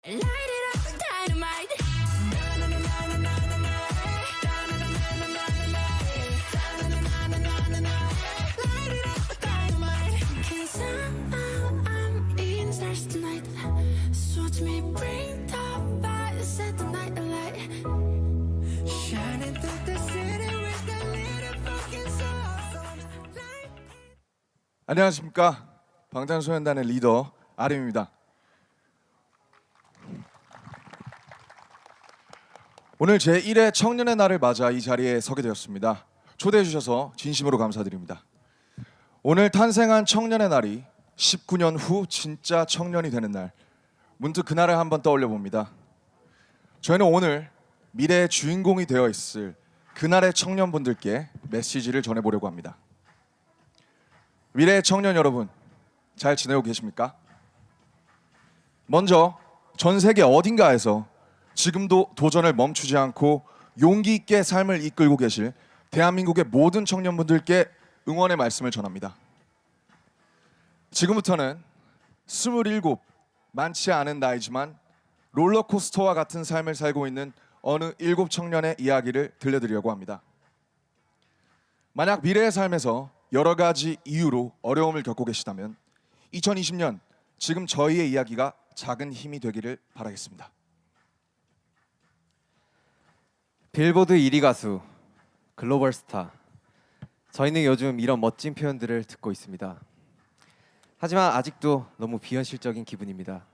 Light it up, dynamite. Light it up, dynamite. 'Cause I'm eating stars tonight. So watch me bring the fire, set the night alight. Shining through the city with the little fucking sun. 안녕하십니까. 방탄소년단의 리더 RM입니다. 오늘 제1회 청년의 날을 맞아 이 자리에 서게 되었습니다. 초대해 주셔서 진심으로 감사드립니다. 오늘 탄생한 청년의 날이 19년 후 진짜 청년이 되는 날, 문득 그날을 한번 떠올려 봅니다. 저희는 오늘 미래의 주인공이 되어 있을 그날의 청년분들께 메시지를 전해보려고 합니다. 미래의 청년 여러분, 잘 지내고 계십니까? 먼저 전 세계 어딘가에서 지금도 도전을 멈추지 않고 용기 있게 삶을 이끌고 계실 대한민국의 모든 청년분들께 응원의 말씀을 전합니다. 지금부터는 27, 많지 않은 나이지만 롤러코스터와 같은 삶을 살고 있는 어느 7 청년의 이야기를 들려드리려고 합니다. 만약 미래의 삶에서 여러 가지 이유로 어려움을 겪고 계시다면 2020년 지금 저희의 이야기가 작은 힘이 되기를 바라겠습니다. 빌보드 1위 가수, 글로벌 스타. 저희는 요즘 이런 멋진 표현들을 듣고 있습니다. 하지만 아직도 너무 비현실적인 기분입니다.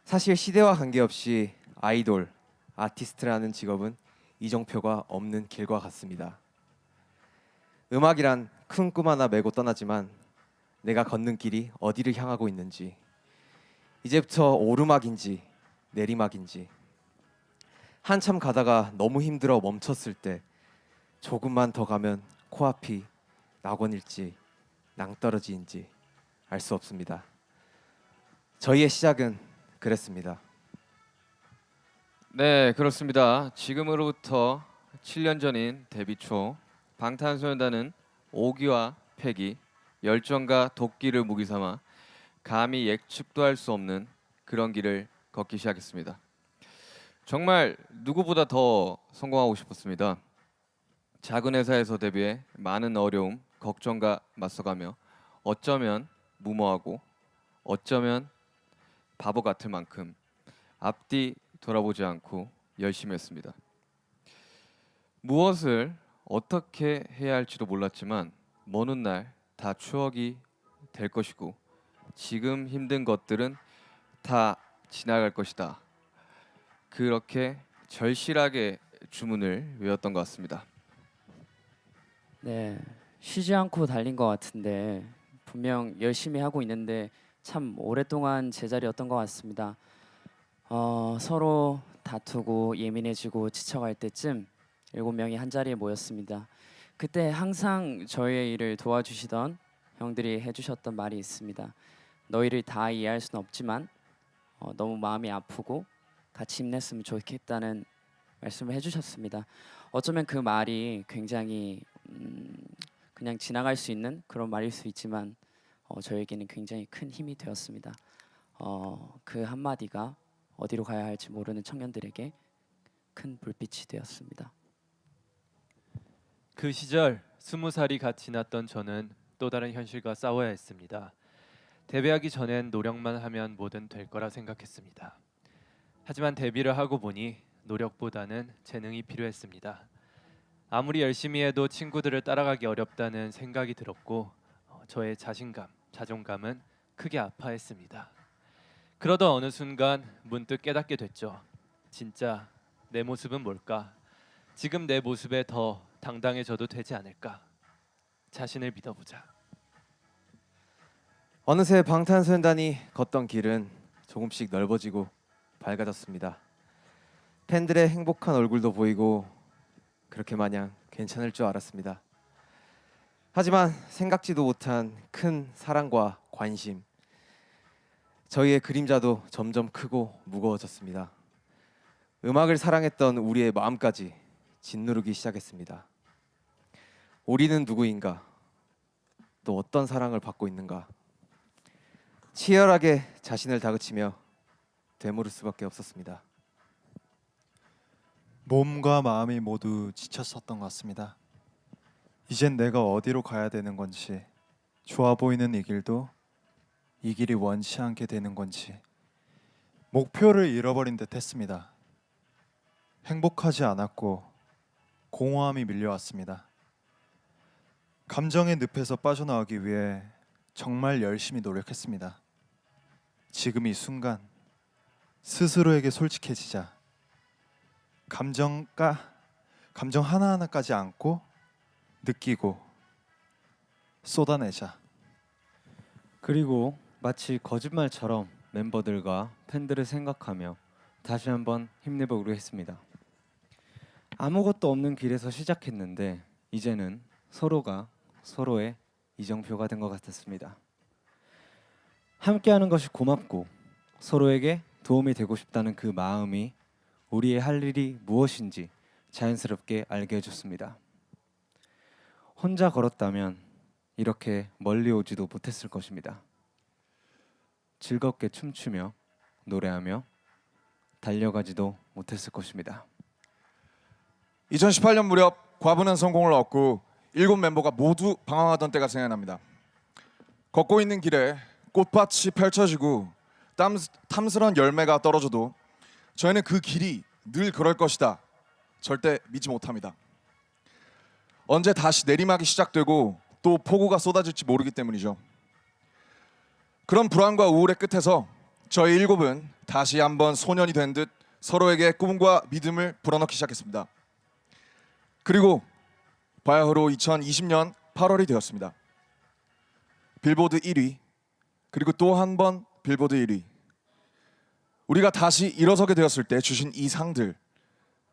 사실 시대와 관계없이 아이돌, 아티스트라는 직업은 이정표가 없는 길과 같습니다. 음악이란 큰 꿈 하나 메고 떠나지만 내가 걷는 길이 어디를 향하고 있는지, 이제부터 오르막인지 내리막인지, 한참 가다가 너무 힘들어 멈췄을 때 조금만 더 가면 코앞이 낙원일지 낭떠러지인지 알 수 없습니다. 저희의 시작은 그랬습니다. 네, 그렇습니다. 지금으로부터 7년 전인 데뷔 초 방탄소년단은 오기와 패기, 열정과 도끼를 무기 삼아 감히 예측도 할 수 없는 그런 길을 걷기 시작했습니다. 정말 누구보다 더 성공하고 싶었습니다. 작은 회사에서 데뷔해 많은 어려움, 걱정과 맞서가며 어쩌면 무모하고 어쩌면 바보 같을 만큼 앞뒤 돌아보지 않고 열심히 했습니다. 무엇을 어떻게 해야 할지도 몰랐지만 먼 훗날 다 추억이 될 것이고 지금 힘든 것들은 다 지나갈 것이다. 그렇게 절실하게 주문을 외웠던 것 같습니다. 네, 쉬지 않고 달린 것 같은데 분명 열심히 하고 있는데 참 오랫동안 제자리였던 것 같습니다. 서로 다투고 예민해지고 지쳐갈 때쯤 7명이 한 자리에 모였습니다. 그때 항상 저희의 일을 도와주시던 형들이 해주셨던 말이 있습니다. 너희를 다 이해할 수는 없지만 너무 마음이 아프고 같이 힘냈으면 좋겠다는 말씀을 해주셨습니다. 어쩌면 그 말이 굉장히 그냥 지나갈 수 있는 그런 말일 수 있지만 저에게는 굉장히 큰 힘이 되었습니다. 그 한마디가 어디로 가야 할지 모르는 청년들에게 큰 불빛이 되었습니다. 그 시절 20살이 갓 지났던 저는 또 다른 현실과 싸워야 했습니다. 데뷔하기 전엔 노력만 하면 뭐든 될 거라 생각했습니다. 하지만 데뷔를 하고 보니 노력보다는 재능이 필요했습니다. 아무리 열심히 해도 친구들을 따라가기 어렵다는 생각이 들었고 저의 자신감, 자존감은 크게 아파했습니다. 그러던 어느 순간 문득 깨닫게 됐죠. 진짜 내 모습은 뭘까? 지금 내 모습에 더 당당해져도 되지 않을까? 자신을 믿어보자. 어느새 방탄소년단이 걷던 길은 조금씩 넓어지고 밝아졌습니다. 팬들의 행복한 얼굴도 보이고 그렇게 마냥 괜찮을 줄 알았습니다. 하지만 생각지도 못한 큰 사랑과 관심, 저희의 그림자도 점점 크고 무거워졌습니다. 음악을 사랑했던 우리의 마음까지 짓누르기 시작했습니다. 우리는 누구인가? 또 어떤 사랑을 받고 있는가? 치열하게 자신을 다그치며 되물을 수밖에 없었습니다. 몸과 마음이 모두 지쳤었던 것 같습니다. 이젠 내가 어디로 가야 되는 건지, 좋아 보이는 이 길도 이 길이 원치 않게 되는 건지 목표를 잃어버린 듯 했습니다. 행복하지 않았고 공허함이 밀려왔습니다. 감정의 늪에서 빠져나오기 위해 정말 열심히 노력했습니다. 지금 이 순간 스스로에게 솔직해지자. 감정 하나하나까지 안고 느끼고 쏟아내자. 그리고 마치 거짓말처럼 멤버들과 팬들을 생각하며 다시 한번 힘내보기로 했습니다. 아무것도 없는 길에서 시작했는데 이제는 서로가 서로의 이정표가 된 것 같았습니다. 함께하는 것이 고맙고 서로에게 도움이 되고 싶다는 그 마음이 우리의 할 일이 무엇인지 자연스럽게 알게 해줬습니다. 혼자 걸었다면 이렇게 멀리 오지도 못했을 것입니다. 즐겁게 춤추며 노래하며 달려가지도 못했을 것입니다. 2018년 무렵 과분한 성공을 얻고 7멤버가 모두 방황하던 때가 생각납니다. 걷고 있는 길에 꽃밭이 펼쳐지고 탐스런 열매가 떨어져도 저희는 그 길이 늘 그럴 것이다. 절대 믿지 못합니다. 언제 다시 내리막이 시작되고 또 폭우가 쏟아질지 모르기 때문이죠. 그런 불안과 우울의 끝에서 저희 7은 다시 한번 소년이 된 듯 서로에게 꿈과 믿음을 불어넣기 시작했습니다. 그리고 바야흐로 2020년 8월이 되었습니다. 빌보드 1위, 그리고 또 한 번 빌보드 1위. 우리가 다시 일어서게 되었을 때 주신 이 상들,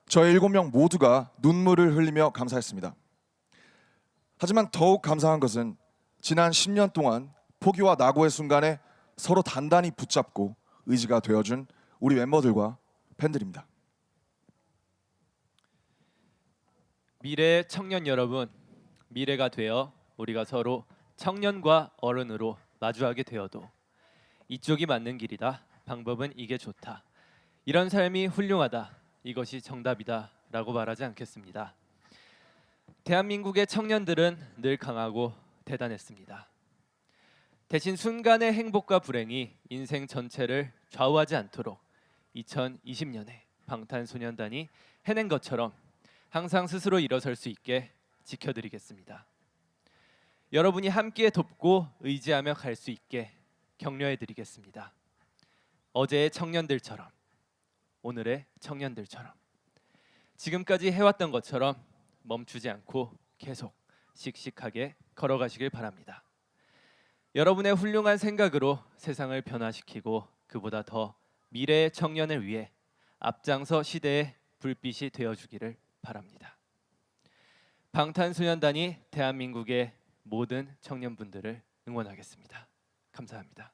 저희 7명 모두가 눈물을 흘리며 감사했습니다. 하지만 더욱 감사한 것은 지난 10년 동안 포기와 낙오의 순간에 서로 단단히 붙잡고 의지가 되어준 우리 멤버들과 팬들입니다. 미래의 청년 여러분, 미래가 되어 우리가 서로 청년과 어른으로 마주하게 되어도 이쪽이 맞는 길이다. 방법은 이게 좋다. 이런 삶이 훌륭하다. 이것이 정답이다. 라고 말하지 않겠습니다. 대한민국의 청년들은 늘 강하고 대단했습니다. 대신 순간의 행복과 불행이 인생 전체를 좌우하지 않도록 2020년에 방탄소년단이 해낸 것처럼 항상 스스로 일어설 수 있게 지켜드리겠습니다. 여러분이 함께 돕고 의지하며 갈 수 있게 격려해드리겠습니다. 어제의 청년들처럼, 오늘의 청년들처럼, 지금까지 해왔던 것처럼 멈추지 않고 계속 씩씩하게 걸어가시길 바랍니다. 여러분의 훌륭한 생각으로 세상을 변화시키고 그보다 더 미래의 청년을 위해 앞장서 시대의 불빛이 되어주기를 바랍니다. 방탄소년단이 대한민국의 모든 청년분들을 응원하겠습니다. 감사합니다.